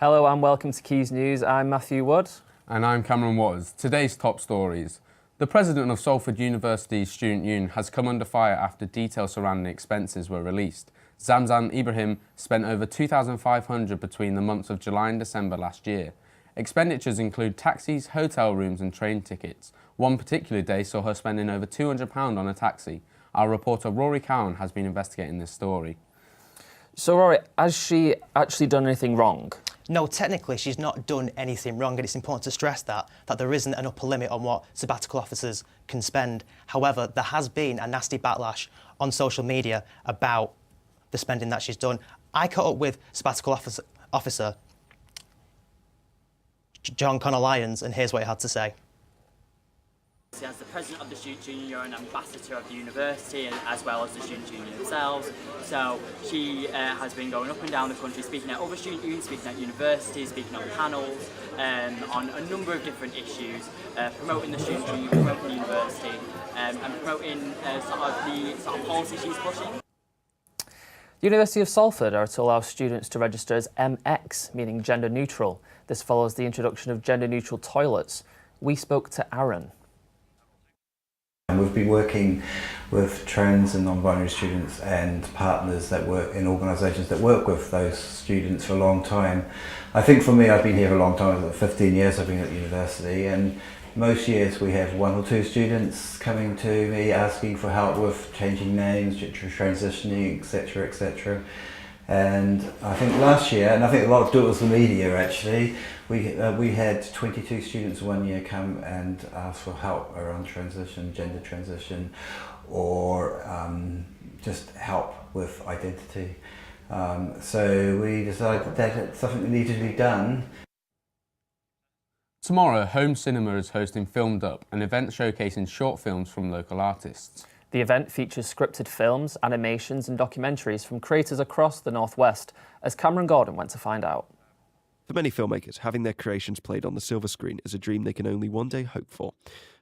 Hello and welcome to Quays News. I'm Matthew Wood. And I'm Cameron Waters. Today's top stories. The president of Salford University's Student Union has come under fire after details surrounding expenses were released. Zamzan Ibrahim spent over $2,500 between the months of July and December last year. Expenditures include taxis, hotel rooms and train tickets. One particular day saw her spending over £200 on a taxi. Our reporter Rory Cowan has been investigating this story. So Rory, has she actually done anything wrong? No, technically she's not done anything wrong, and it's important to stress that there isn't an upper limit on what sabbatical officers can spend. However, there has been a nasty backlash on social media about the spending that she's done. I caught up with sabbatical officer John Connor Lyons, and here's what he had to say. As the president of the Student Union, you're an ambassador of the university as well as the Student Union themselves. So she has been going up and down the country speaking at other student unions, speaking at universities, speaking on panels, on a number of different issues, promoting the Student Union, promoting the university, and promoting the policy she's pushing. The University of Salford are to allow students to register as MX, meaning gender neutral. This follows the introduction of gender neutral toilets. We spoke to Aaron. And we've been working with trans and non-binary students and partners that work in organisations that work with those students for a long time. I think for me, I've been here for a long time, 15 years I've been at university, and most years we have one or two students coming to me asking for help with changing names, transitioning, etc, etc. And I think last year, and I think a lot of it was the media actually, we had 22 students one year come and ask for help around transition, gender transition, or just help with identity. So we decided that it's something that needed to be done. Tomorrow, Home Cinema is hosting Filmed Up, an event showcasing short films from local artists. The event features scripted films, animations and documentaries from creators across the Northwest, as Cameron Gordon went to find out. For many filmmakers, having their creations played on the silver screen is a dream they can only one day hope for.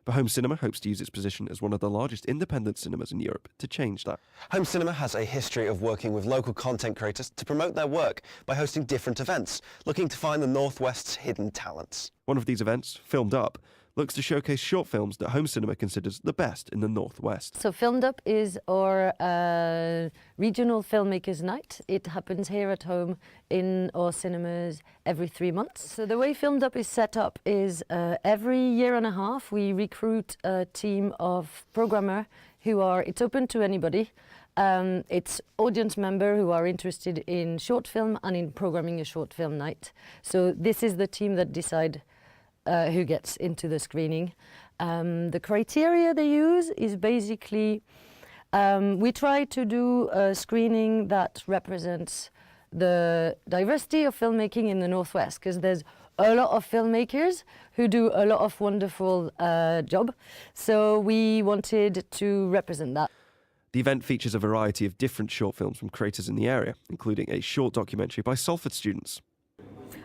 But Home Cinema hopes to use its position as one of the largest independent cinemas in Europe to change that. Home Cinema has a history of working with local content creators to promote their work by hosting different events, looking to find the Northwest's hidden talents. One of these events, Filmed Up, looks to showcase short films that Home Cinema considers the best in the Northwest. So Filmed Up is our regional filmmakers night. It happens here at home in our cinemas every 3 months. So the way Filmed Up is set up is every year and a half we recruit a team of programmer who are, it's open to anybody. It's audience member who are interested in short film and in programming a short film night. So this is the team that decide who gets into the screening. The criteria they use is basically, we try to do a screening that represents the diversity of filmmaking in the Northwest, because there's a lot of filmmakers who do a lot of wonderful job. So we wanted to represent that. The event features a variety of different short films from creators in the area, including a short documentary by Salford students.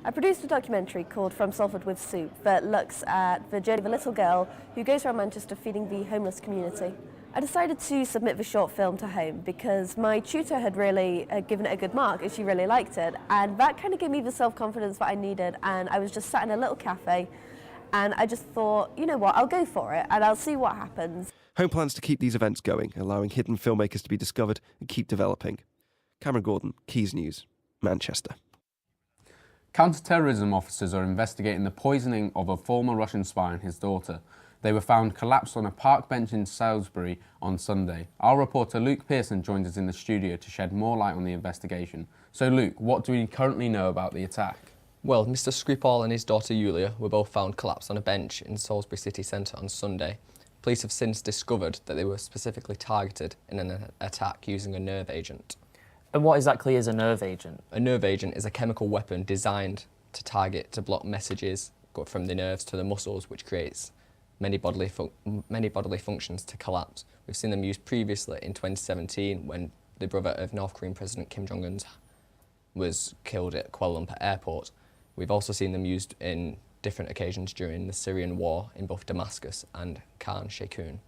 I produced a documentary called From Salford with Soup that looks at the journey of a little girl who goes around Manchester feeding the homeless community. I decided to submit the short film to Home because my tutor had really given it a good mark and she really liked it, and that kind of gave me the self-confidence that I needed. And I was just sat in a little cafe and I just thought, you know what, I'll go for it and I'll see what happens. Home plans to keep these events going, allowing hidden filmmakers to be discovered and keep developing. Cameron Gordon, Quays News, Manchester. Counter-terrorism officers are investigating the poisoning of a former Russian spy and his daughter. They were found collapsed on a park bench in Salisbury on Sunday. Our reporter Luke Pearson joins us in the studio to shed more light on the investigation. So Luke, what do we currently know about the attack? Well, Mr Skripal and his daughter Yulia were both found collapsed on a bench in Salisbury city centre on Sunday. Police have since discovered that they were specifically targeted in an attack using a nerve agent. And what exactly is a nerve agent? A nerve agent is a chemical weapon designed to block messages from the nerves to the muscles, which creates many bodily functions to collapse. We've seen them used previously in 2017 when the brother of North Korean President Kim Jong-un was killed at Kuala Lumpur airport. We've also seen them used in different occasions during the Syrian war in both Damascus and Khan Sheikhoun.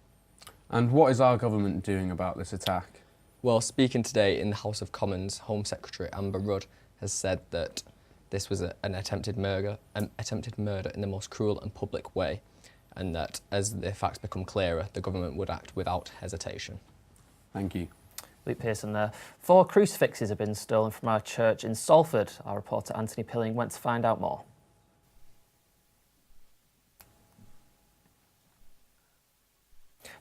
And what is our government doing about this attack? Well, speaking today in the House of Commons, Home Secretary Amber Rudd has said that this was an attempted murder in the most cruel and public way, and that as the facts become clearer, the government would act without hesitation. Thank you. Luke Pearson there. 4 crucifixes have been stolen from our church in Salford. Our reporter Anthony Pilling went to find out more.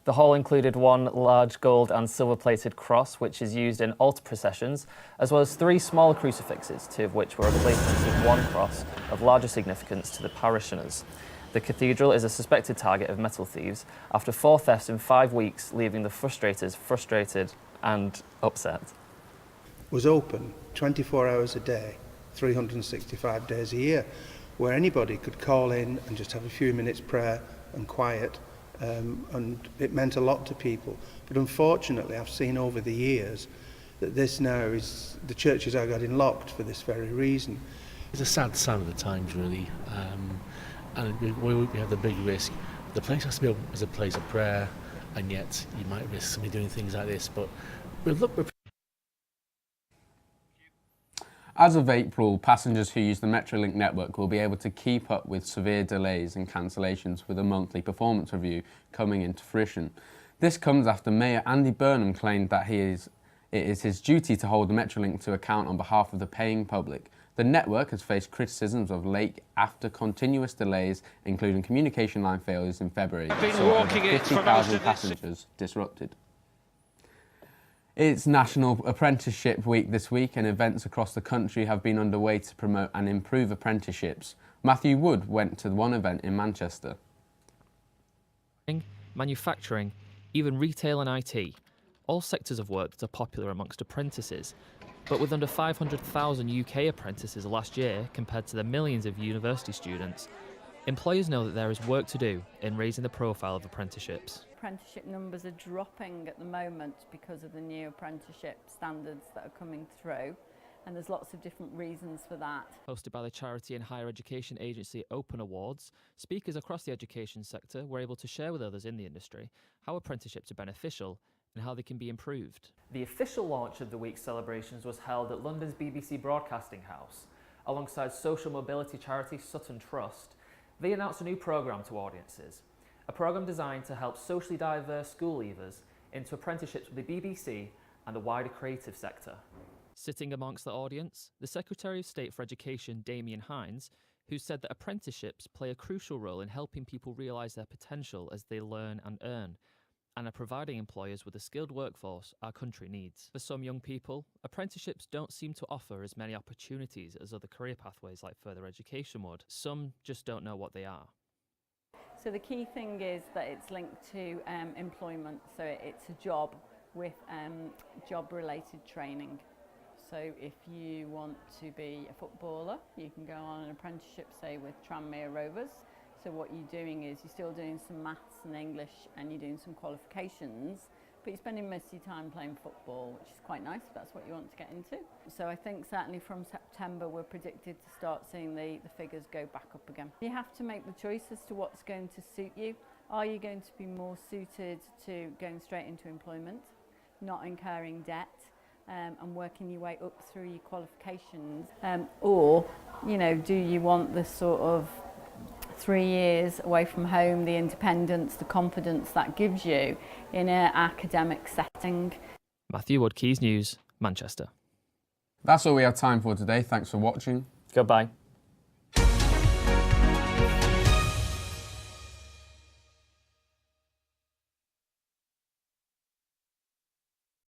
The haul included 1 large gold and silver-plated cross, which is used in altar processions, as well as 3 smaller crucifixes, 2 of which were replacements of 1 cross of larger significance to the parishioners. The cathedral is a suspected target of metal thieves after 4 thefts in 5 weeks, leaving the frustrators frustrated and upset. Was open 24 hours a day, 365 days a year, where anybody could call in and just have a few minutes prayer and quiet. And it meant a lot to people. But unfortunately, I've seen over the years that this now is, the churches are getting locked for this very reason. It's a sad sign of the times, really, and we have the big risk. The place has to be as a place of prayer, and yet you might risk somebody doing things like this. But we're As of April, passengers who use the Metrolink network will be able to keep up with severe delays and cancellations with a monthly performance review coming into fruition. This comes after Mayor Andy Burnham claimed that it is his duty to hold the Metrolink to account on behalf of the paying public. The network has faced criticisms of late after continuous delays, including communication line failures in February, that saw over 50,000 passengers disrupted. It's National Apprenticeship Week this week, and events across the country have been underway to promote and improve apprenticeships. Matthew Wood went to one event in Manchester. Manufacturing, even retail and IT, all sectors of work that are popular amongst apprentices. But with under 500,000 UK apprentices last year compared to the millions of university students, employers know that there is work to do in raising the profile of apprenticeships. Apprenticeship numbers are dropping at the moment because of the new apprenticeship standards that are coming through, and there's lots of different reasons for that. Hosted by the charity and higher education agency Open Awards, speakers across the education sector were able to share with others in the industry how apprenticeships are beneficial and how they can be improved. The official launch of the week's celebrations was held at London's BBC Broadcasting House. Alongside social mobility charity Sutton Trust, they announced a new programme to audiences, a programme designed to help socially diverse school leavers into apprenticeships with the BBC and the wider creative sector. Sitting amongst the audience, the Secretary of State for Education, Damien Hines, who said that apprenticeships play a crucial role in helping people realise their potential as they learn and earn, and are providing employers with a skilled workforce our country needs. For some young people, apprenticeships don't seem to offer as many opportunities as other career pathways like further education would. Some just don't know what they are. So the key thing is that it's linked to employment, so it's a job with job-related training. So if you want to be a footballer, you can go on an apprenticeship, say with Tranmere Rovers. So what you're doing is you're still doing some maths and English and you're doing some qualifications, but you're spending most of your time playing football, which is quite nice if that's what you want to get into. So I think certainly from September we're predicted to start seeing the figures go back up again. You have to make the choice as to what's going to suit you. Are you going to be more suited to going straight into employment, not incurring debt, and working your way up through your qualifications, or, you know, do you want this sort of 3 years away from home, the independence, the confidence that gives you in an academic setting? Matthew Wood, Quays News, Manchester. That's all we have time for today. Thanks for watching. Goodbye.